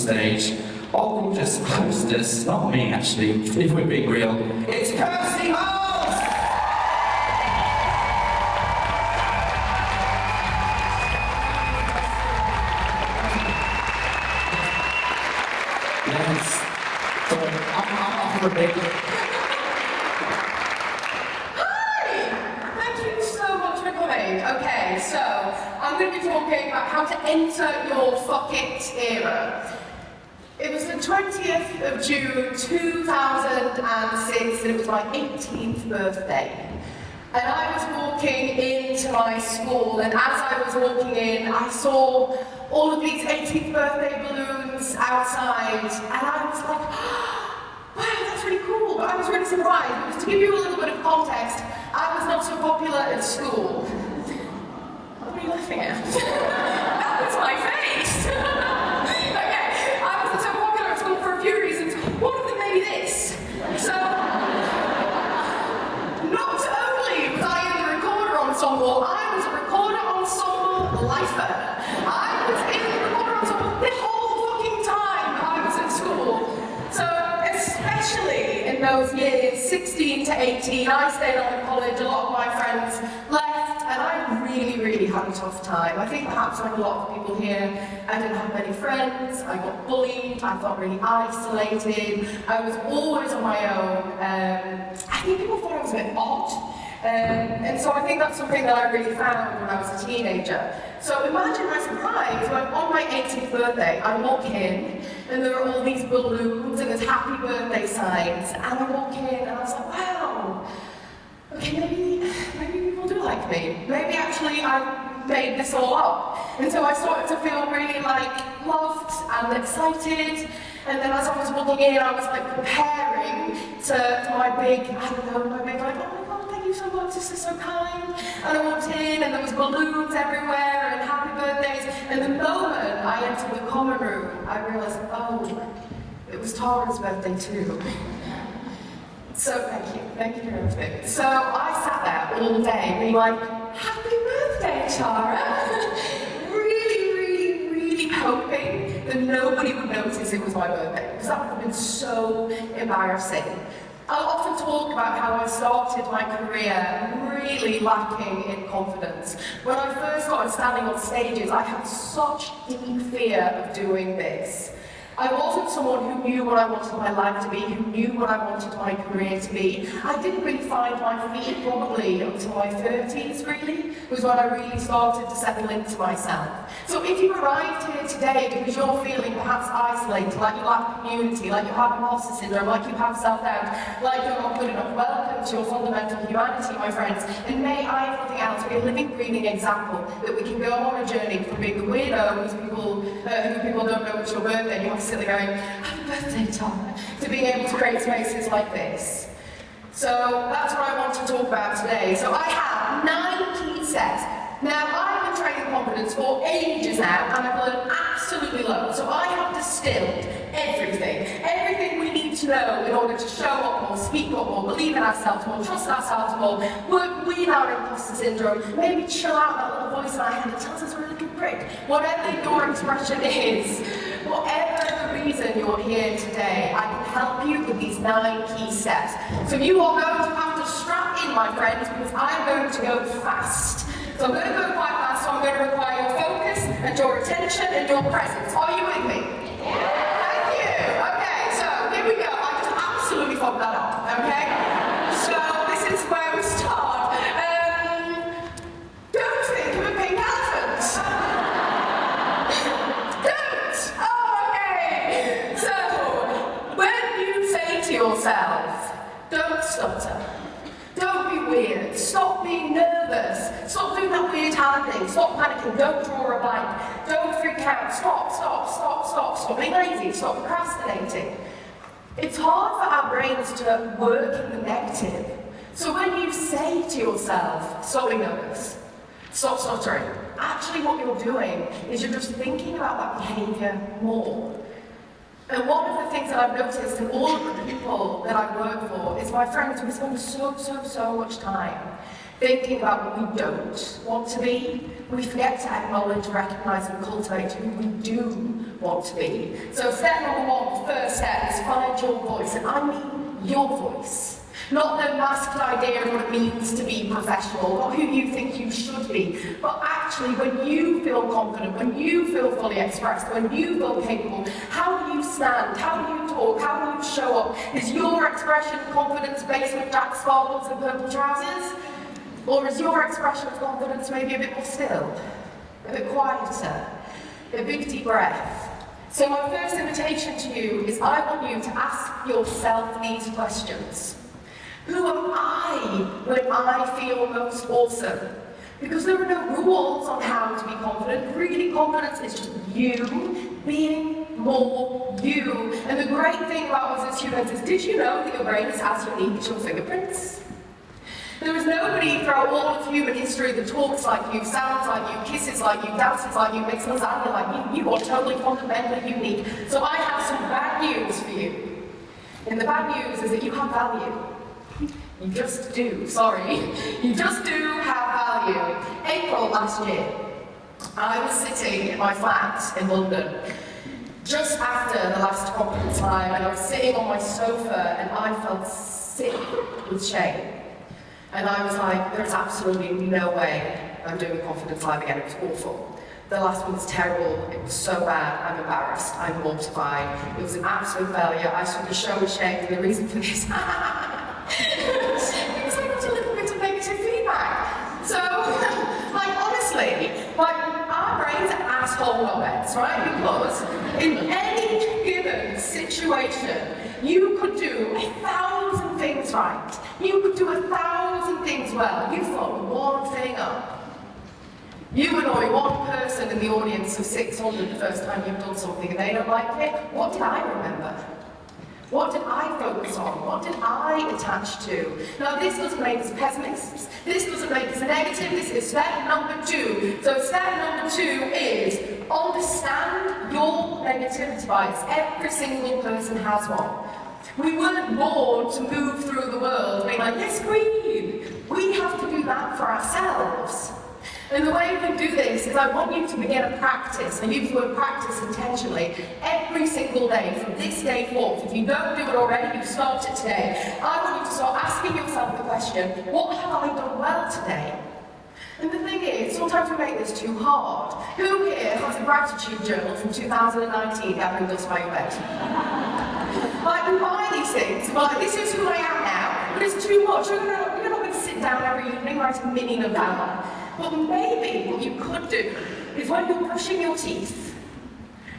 stage, our gorgeous hostess, not me actually, if we're being real, it's Kirsty Hulse! Yes. So, I'm for a bit. Okay, so I'm going to be talking about how to enter your fuck it era. It was the 20th of June 2006 and it was my 18th birthday. And I was walking into my school, and as I was walking in, I saw all of these 18th birthday balloons outside, and I was like, wow, that's really cool. But I was really surprised, because to give you a little bit of context, I was not so popular at school. What are you laughing at? That was my face! Okay, I wasn't so popular at school for a few reasons. One of them may be this. So, not only was I in the recorder ensemble, I was a recorder ensemble lifer. I was in the recorder ensemble the whole fucking time I was at school. So, especially in those years, 16 to 18, I stayed on in college, a lot of my friends left, and I really had a tough time. I think perhaps like a lot of people here, I didn't have many friends, I got bullied, I felt really isolated, I was always on my own. I think people thought I was a bit odd. And so I think that's something that I really found when I was a teenager. So imagine my surprise when on my 18th birthday, I walk in and there are all these balloons and there's happy birthday signs, and I walk in and I was like, wow, okay, maybe people do like me. Maybe actually I made this all up. And so I started to feel really like loved and excited. And then as I was walking in, I was like preparing to my big, I don't know, my big like, oh my God, thank you so much, this is so kind. And I walked in and there was balloons everywhere and happy birthdays. And the moment I entered the common room, I realized, oh, it was Tara's birthday too. So thank you for everything. So I sat there all day being like, happy birthday, Tara! really hoping that nobody would notice it was my birthday, because that would have been so embarrassing. I'll often talk about how I started my career really lacking in confidence. When I first started standing on stages, I had such deep fear of doing this. I wasn't someone who knew what I wanted my life to be, who knew what I wanted my career to be. I didn't really find my feet probably until my 30s, really, was when I really started to settle into myself. So if you arrived here today because you're feeling perhaps isolated, like you lack community, like you have imposter syndrome, like you have self-doubt, like you're not good enough, welcome to your fundamental humanity, my friends. And may I, if nothing else, be a living, breathing example that we can go on a journey from being the weirdo who people don't know it's your birthday, and you have to sit there going, happy birthday, Tom, to being able to create spaces like this. So that's what I want to talk about today. So I have 9 key steps. Now, I've been training confidence for ages now, and I've learned absolutely loads. So I have distilled everything we need to know in order to show up more, speak up more, believe in ourselves more, trust ourselves more, work with our imposter syndrome, maybe chill out that little voice in our head that tells us we're a little prick. Whatever your expression is, whatever the reason you're here today, I can help you with these 9 key steps. So you are going to have to strap in, my friends, because I'm going to go fast. So I'm going to go quite fast, so I'm going to require your focus and your attention and your presence. Are you with me? Yeah. Thank you. Okay, so here we go. I just absolutely fucked that up, okay? So this is where we start. Don't think of a pink elephant. Don't. Oh, okay. So when you say to yourself, don't stutter. Don't be weird. Stop being nervous. Stop doing that weird hand thing. Stop panicking. Don't draw a blank. Don't freak out. Stop being lazy. Stop procrastinating. It's hard for our brains to work in the negative. So when you say to yourself, stop being nervous, stop stuttering, actually what you're doing is you're just thinking about that behavior more. And one of the things that I've noticed in all of the people that I work for is my friends, we spend so much time thinking about what we don't want to be. We forget to acknowledge, recognize, and cultivate who we do want to be. So step number one, the first step, is find your voice. And I mean your voice. Not the masked idea of what it means to be professional, not who you think you should be, but actually when you feel confident, when you feel fully expressed, when you feel capable, how do you stand, how do you talk, how do you show up? Is your expression of confidence based with Jack Sparkles and purple trousers? Or is your expression of confidence maybe a bit more still, a bit quieter, a big deep breath? So my first invitation to you is I want you to ask yourself these questions. Who am I when I feel most awesome? Because there are no rules on how to be confident. Really, confidence is just you being more you. And the great thing about us as humans is, did you know that your brain is as unique as your fingerprints? There is nobody throughout all of human history that talks like you, sounds like you, kisses like you, dances like you, makes lasagna like you. You are totally fundamentally unique. So I have some bad news for you. And the bad news is that you have value. You just do, sorry. You just do have value. April last year, I was sitting in my flat in London just after the last conference time, and I was sitting on my sofa and I felt sick with shame. And I was like, there's absolutely no way I'm doing a confidence live again. It was awful. The last one was terrible. It was so bad. I'm embarrassed. I'm mortified. It was an absolute failure. I should be so ashamed. And the reason for this, because I got a little bit of negative feedback. So, like, honestly, like, our brains are asshole knobheads, right? Because in any given situation, you could do 1,000 things right. You could do 1,000 things well. You fuck one thing up. You annoy one person in the audience of 600 the first time you've done something and they don't like it. What did I remember? What did I focus on? What did I attach to? Now, this doesn't make us pessimists. This doesn't make us negative. This is step number 2. So step number 2 is understand your negativity bias. Every single person has one. We weren't born to move through the world being like, yes, queen. We have to do that for ourselves. And the way we do this is I want you to begin a practice, and use the word practice intentionally, every single day from this day forth. If you don't do it already, you start it today. I want you to start asking yourself the question, what have I done well today? And the thing is, sometimes we make this too hard. Who here has a gratitude journal from 2019 gathering dust by your bed? Like, we buy these things, we're like, this is who I am now, but it's too much. You're not going to sit down every evening and write a mini novella. But maybe what you could do is when you're brushing your teeth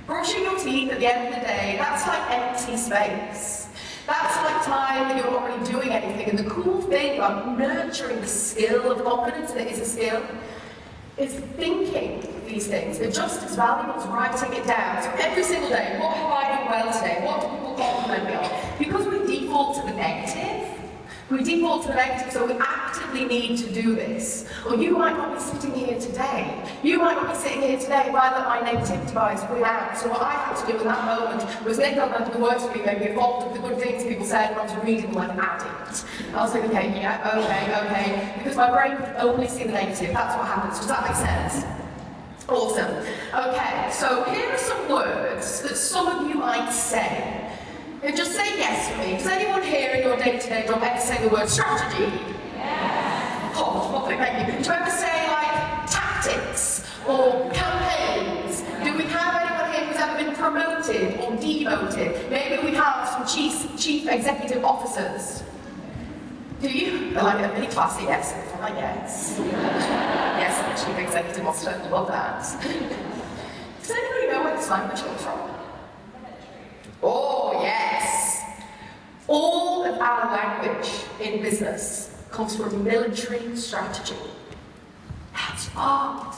at the end of the day, that's like empty space. That's like time that you're not really doing anything. And the cool thing about nurturing the skill of confidence, and it is a skill, is thinking these things. They're just as valuable as writing it down. So every single day, what have I done well today? What do people compliment me on? Because we default to the negative, so we actively need to do this. Or you might not be sitting here today. You might not be sitting here today if I let my negativity bias win out. So what I had to do in that moment was then go back to the works for me, maybe a fault of the good things people said when I was reading them like an addict. I was like, okay, yeah, okay. Because my brain could only see the negative. That's what happens. Does that make sense? Awesome. Okay, so here are some words that some of you might say. And just say yes for me. Does anyone here in your day-to-day job ever say the word strategy? Yes. Oh, lovely, thank you. Do you ever say, like, tactics or campaigns? Do we have anyone here who's ever been promoted or demoted? Maybe we have some chief executive officers. Do you? They're like a really classy yes. I'm like, yes. Yes, I'm a chief executive officer. Love that. Does anybody know where this language comes from? Oh, yes. All of our language in business comes from military strategy. That's art.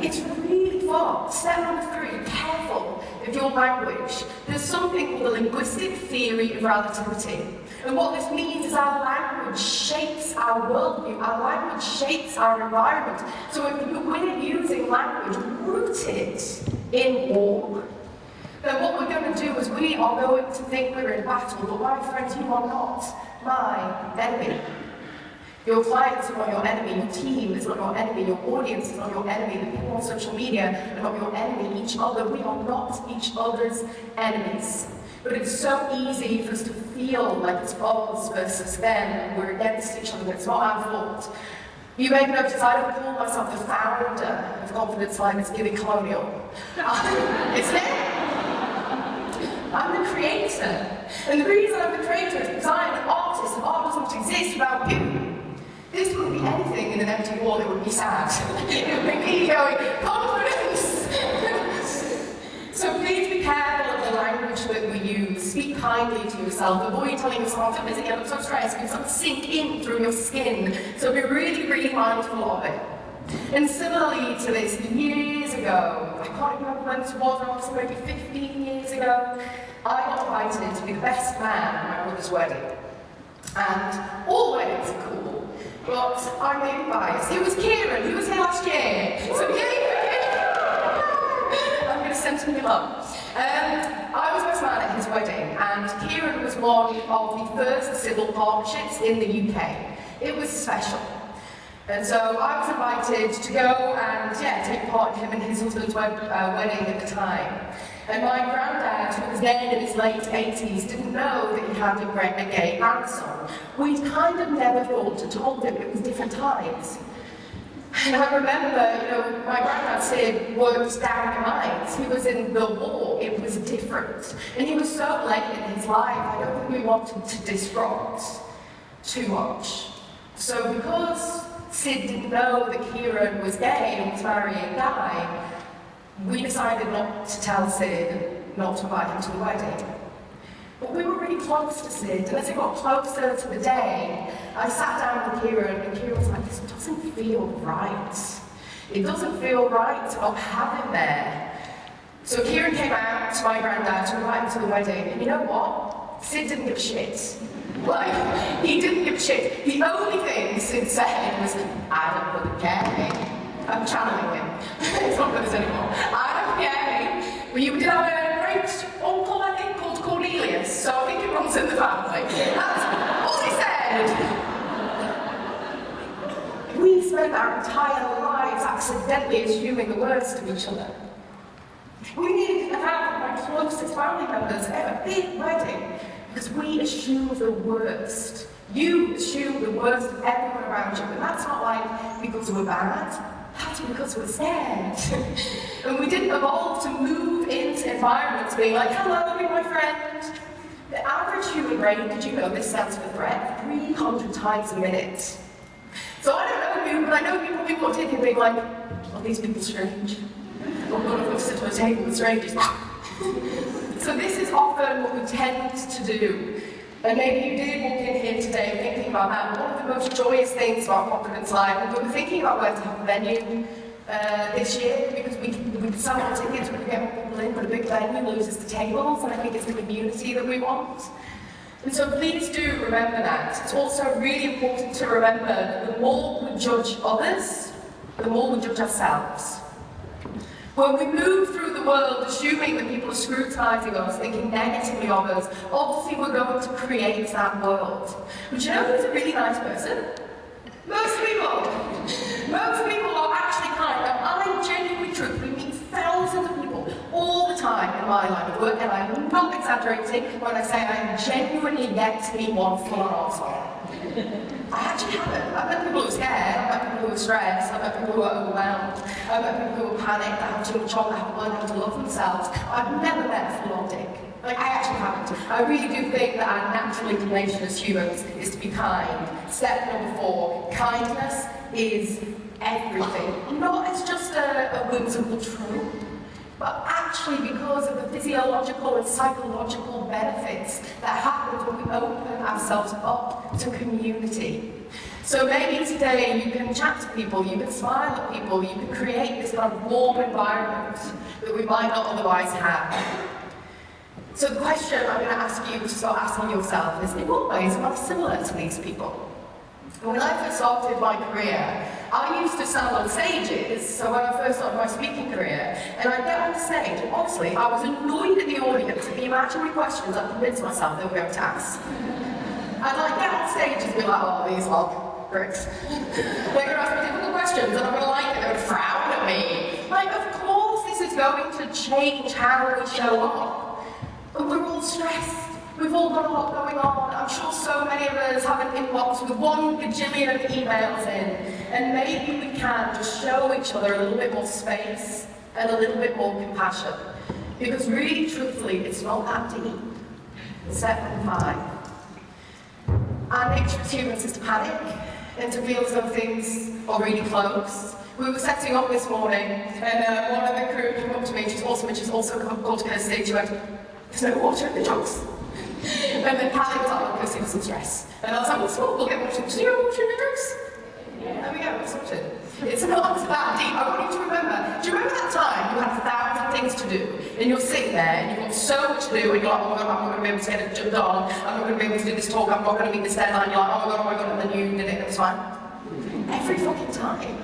It's really fun. Step number 3, careful of your language. There's something called the linguistic theory of relativity. And what this means is our language shapes our worldview, our language shapes our environment. So if we're using language rooted in war, then what we're going to do is we are going to think we're in battle, but my friends, you are not my enemy. Your clients are not your enemy, your team is not your enemy, your audience is not your enemy, the people on social media are not your enemy, each other. We are not each other's enemies. But it's so easy for us to feel like it's us versus them, and we're against each other, and it's not our fault. You may notice I don't call myself the founder of Confidence Live, it's Gilly Colonial. Isn't it? I'm the creator. And the reason I'm the creator is because I'm an artist, and art doesn't exist without you. This wouldn't be anything in an empty wall, it would be sad. It would be me going, confidence! So please be careful of the language that we use. Speak kindly to yourself. Avoid telling yourself, I'm busy, I'm so stressed, because it'll sink in through your skin. So be really, really mindful of it. And similarly to this, years ago, I can't remember when this was, I want to say maybe 15 years ago, I got invited to be the best man at my brother's wedding. And all weddings are cool, but I may be biased. It was Kieran, he was here last year. So yay! I'm going to send him up. I was best man at his wedding, and Kieran was one of the first civil partnerships in the UK. It was special. And so I was invited to go and take part in him and his husband's wedding at the time. And my granddad, who was then in his late 80s, didn't know that he had a gay grandson. We'd kind of never thought to told him, it was different times. And I remember, my granddad Sid worked down in mines. He was in the war, it was different. And he was so late in his life, I don't think we wanted to disrupt too much. So because Sid didn't know that Kieran was gay and was marrying a guy, we decided not to tell Sid and not to invite him to the wedding. But we were really close to Sid, and as it got closer to the day, I sat down with Kieran, and Kieran was like, this doesn't feel right. It doesn't feel right to not have him there. So Kieran came out to my granddad to invite him to the wedding, and you know what? Sid didn't give a shit. Like, he didn't give a shit. The only thing Sid said was, I don't really care. I'm channeling him. It's not with us anymore. I don't care. Well, you did have a great uncle, I think, called Cornelius, so I think it runs in the family. That's all he said. We spent our entire lives accidentally assuming the worst of each other. We needed to have my closest family members at a big wedding because we assume the worst. You assume the worst of everyone around you, and that's not like because we're bad. That's because we're scared. And we didn't evolve to move into environments being like, hello, be my friend. The average human brain, did you know this stands for threat, 300 times a minute. So I don't know you, but I know people are taking being like, are these people strange? I'm going to sit at a table with strangers. So this is often what we tend to do. And maybe you did walk in here today thinking about that. One of the most joyous things about Confidence Live, we were thinking about where to have a venue this year because we can sell more tickets, we can get more people in, but a big venue loses the tables, and I think it's the community that we want. And so please do remember that. It's also really important to remember that the more we judge others, the more we judge ourselves. When we move through the world assuming that people are scrutinising us, thinking negatively of us, obviously we're going to create that world. But you know who's a really nice person? Most people. Most people are actually kind. Now, I genuinely, truthfully meet thousands of people all the time in my line of work, and I'm not exaggerating when I say I genuinely yet to meet one full-on arsehole. I actually haven't. I've met people who are scared, I've met people who are stressed, I've met people who are overwhelmed, I've met people who are panicked, that have too much on, that haven't learned how to love themselves. I've never met a full-on dick. Like, I actually haven't. I really do think that our natural inclination as humans is to be kind. Step number 4, kindness is everything. Not as just a whimsical trope, but actually because of the physiological and psychological benefits that happen when we open ourselves up to community. So maybe today you can chat to people, you can smile at people, you can create this kind of warm environment that we might not otherwise have. So the question I'm going to ask you to start asking yourself is, in what ways am I similar to these people? When I first started my career, I used to stand on stages, so when I first started my speaking career, and I'd get on stage, and honestly, I was annoyed at the audience at the imaginary questions I convinced myself they were going to ask. I'd get on stage and be like, oh, these lot, bricks. They're going to ask me difficult questions and I'm going to like it. They're going to frown at me. Like, of course this is going to change how we show up. But we're all stressed. We've all got a lot going on. I'm sure so many of us have an inbox with 1 gajillion emails in. And maybe we can just show each other a little bit more space and a little bit more compassion. Because really, truthfully, it's not that deep. Step number 5. Our nature as humans is to panic and to feel as though things are really close. We were setting up this morning, and one of the crew came up to me, she's awesome, and she's also called Kirsty. She went, "There's no water in the jugs." And then Callie was like, "Kirsty was some stress." And I was like, "What's what? We'll get water." "Do you have water in the jugs?" Yeah. There we go, it's sorted. It's not that deep. I want you to remember. Do you remember that time you had 1,000 things to do, and you're sitting there, and you've got so much to do, and you're like, "Oh my God, I'm not going to be able to get it done. I'm not going to be able to do this talk. I'm not going to meet this deadline." You're like, oh my God, and then you did it, and it was fine. Every fucking time.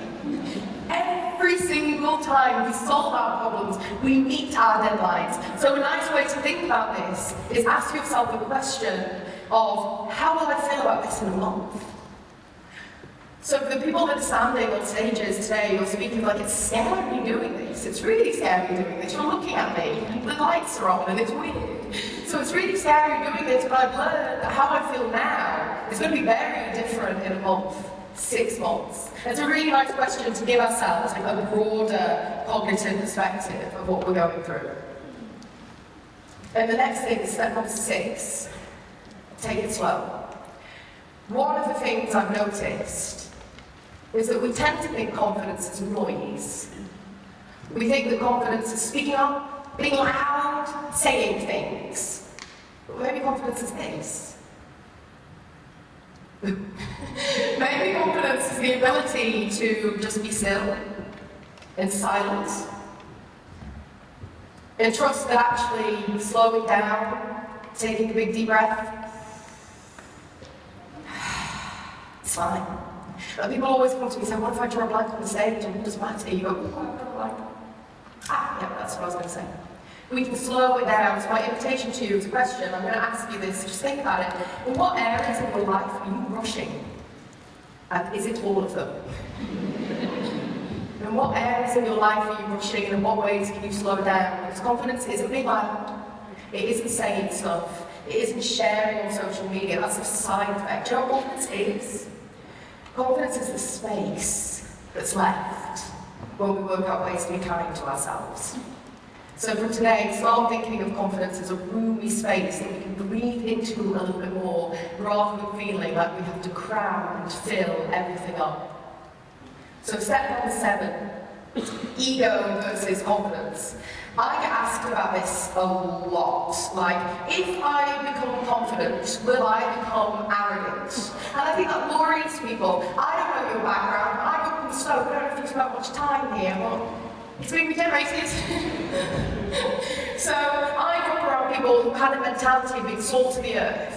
Every single time we solve our problems, we meet our deadlines. So a nice way to think about this is ask yourself the question of, how will I feel about this in a month? So for the people that are standing on stages today, you're speaking like, it's scary doing this. It's really scary doing this. You're looking at me, and the lights are on, and it's weird. So it's really scary doing this, but I've learned that how I feel now is going to be very different in a month, 6 months. It's a really nice question to give ourselves like a broader cognitive perspective of what we're going through. And the next thing is step number 6, take it slow. One of the things I've noticed is that we tend to think confidence is noise. We think that confidence is speaking up, being loud, saying things. But maybe confidence is this. Maybe confidence is the ability to just be still, in silence, and trust that actually slowing down, taking a big deep breath, it's fine. And people always come to me and say, what if I draw a blank on the stage and it doesn't matter? You go, oh, I draw a blank. Yeah, that's what I was going to say. We can slow it down. So my invitation to you is a question. I'm going to ask you this. Just think about it. In what areas of your life are you rushing? And is it all of them? In what areas of your life are you rushing, and in what ways can you slow down? Because confidence isn't being loud. It isn't saying stuff. It isn't sharing on social media. That's a side effect. Do you know what confidence is? Confidence is the space that's left when we work out ways to be kind to ourselves. So from today, start thinking of confidence as a roomy space that we can breathe into a little bit more, rather than feeling like we have to cram and fill everything up. So step number 7, ego versus confidence. I get asked about this a lot. Like, if I become confident, will I become arrogant? And I think that worries people. I don't know your background. I grew up in Stoke. I don't know if you've spent much time here, but it's been regenerated. So I grew up around people who had a mentality of being salt of the earth.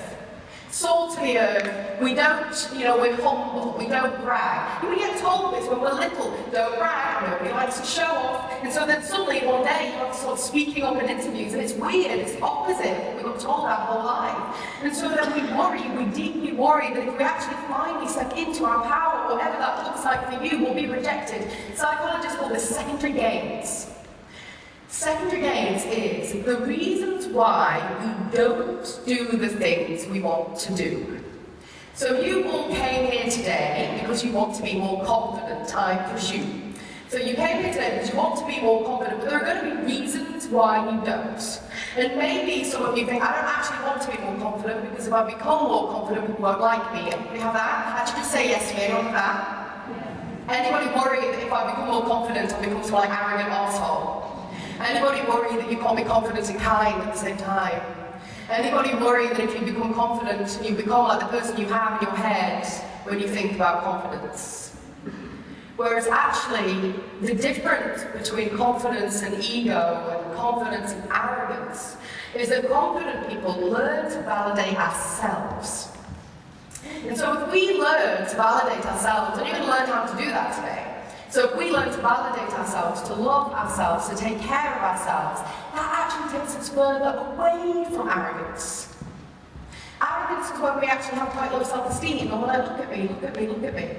Salt of the earth, we don't, we're humble, we don't brag. We get told this when we're little, don't brag, nobody likes to show off. And so then suddenly one day you have to start speaking up in interviews, and it's weird, it's the opposite of what we got told our whole life. And so then we deeply worry that if we actually finally step into our power, whatever that looks like for you, we'll be rejected. Psychologists call this secondary gains. Secondary gains is the reasons why we don't do the things we want to do. So you all came here today because you want to be more confident, I presume. So you came here today because you want to be more confident, but there are going to be reasons why you don't. And maybe some of you think, I don't actually want to be more confident because if I become more confident, people won't like me. We have that? Actually, just say yes to me, anyone have that? Anybody worry that if I become more confident, I'll become some like arrogant arsehole? Anybody worry that you can't be confident and kind at the same time? Anybody worry that if you become confident, you become like the person you have in your head when you think about confidence? Whereas actually, the difference between confidence and ego and confidence and arrogance is that confident people learn to validate ourselves. And so if we learn to validate ourselves, and you're going to learn how to do that today. So if we learn to validate ourselves, to love ourselves, to take care of ourselves, that actually takes us further away from arrogance. Arrogance is when we actually have quite low self-esteem. And when I look at me, look at me, look at me.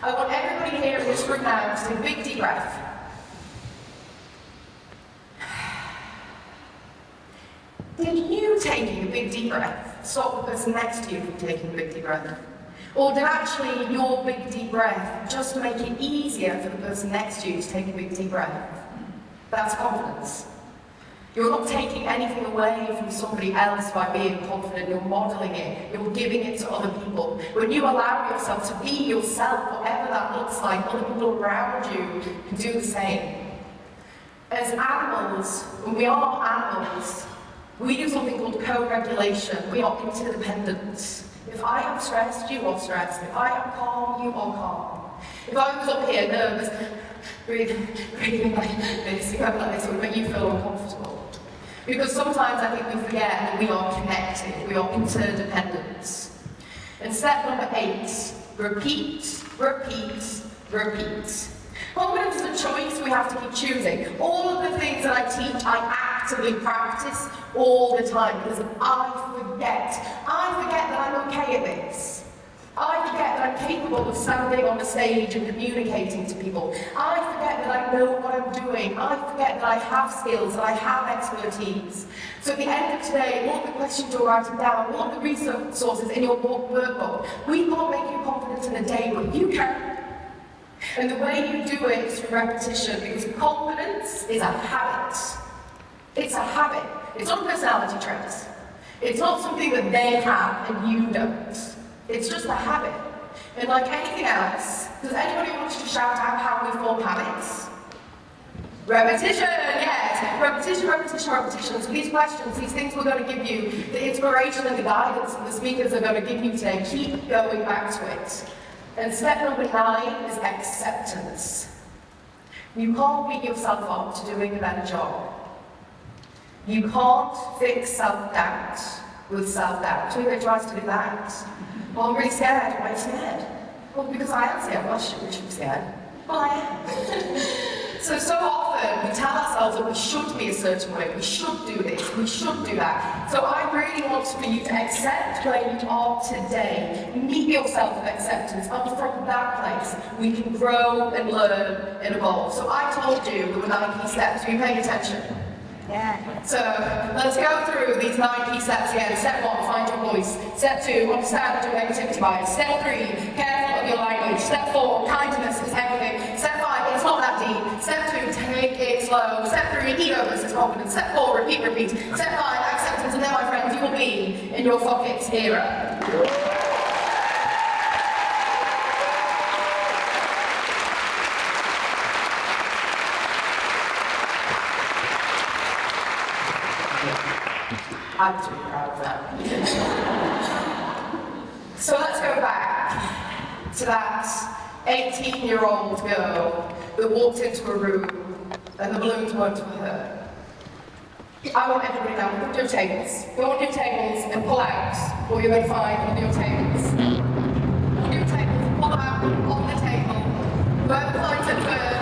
I want everybody here in this room now to take a big deep breath. Did you taking a big deep breath stop the person next to you from taking a big deep breath? Or did actually your big deep breath just make it easier for the person next to you to take a big deep breath? That's confidence. You're not taking anything away from somebody else by being confident, you're modeling it, you're giving it to other people. When you allow yourself to be yourself, whatever that looks like, other people around you can do the same. As animals, when we are animals, we do something called co-regulation. We are interdependent. If I am stressed, you are stressed. If I am calm, you are calm. If I was up here nervous, breathing like this, going like this, it would make you feel uncomfortable. Because sometimes I think we forget that we are connected, we are interdependent. And step number 8, repeat, repeat, repeat. Confidence is a choice we have to keep choosing. All of the things that I teach, I actively practice all the time because I forget. I forget that I'm okay at this. I forget that I'm capable of standing on the stage and communicating to people. I forget that I know what I'm doing. I forget that I have skills, that I have expertise. So at the end of today, all of the questions you're writing down, all of the resources in your workbook, we can't make you confident in a day, but you can. And the way you do it is through repetition, because confidence is a habit. It's a habit. It's not a personality trait. It's not something that they have and you don't. It's just a habit. And like anything else, does anybody want to shout out how we form habits? Repetition, yes. Repetition, repetition, repetition. So these questions, these things we're going to give you, the inspiration and the guidance that the speakers are going to give you today, keep going back to it. And step number 9 is acceptance. You can't beat yourself up to doing a better job. You can't fix self-doubt with self-doubt. So you tries to do that. Well, I'm really scared. Why are you scared? Well, because I am scared. Well, I shouldn't be scared. Well, I am. So often we tell ourselves that we should be a certain way, we should do this, we should do that. So I really want for you to accept where you are today. Meet yourself with acceptance, and from that place we can grow and learn and evolve. So I told you there were 9 key steps. Are you paying attention? Yeah. So let's go through these 9 key steps again. Step 1, find your voice. Step 2, understand your negativity bias. Step 3, careful of your language. Step 4, kindness is everything. Step 5, it's not that deep. Step 2, take it slow. Step 3, ego versus confidence. Step 4, repeat, repeat. Step 5, acceptance. And then, my friends, you will be in your pockets era. I'm too proud of that. So let's go back to that 18-year-old girl that walked into a room and the balloons weren't for her. I want everybody now, look at your tables. Go on your tables and pull out what you're going to find on your tables. On your tables, pull out on the table. Whoever finds it first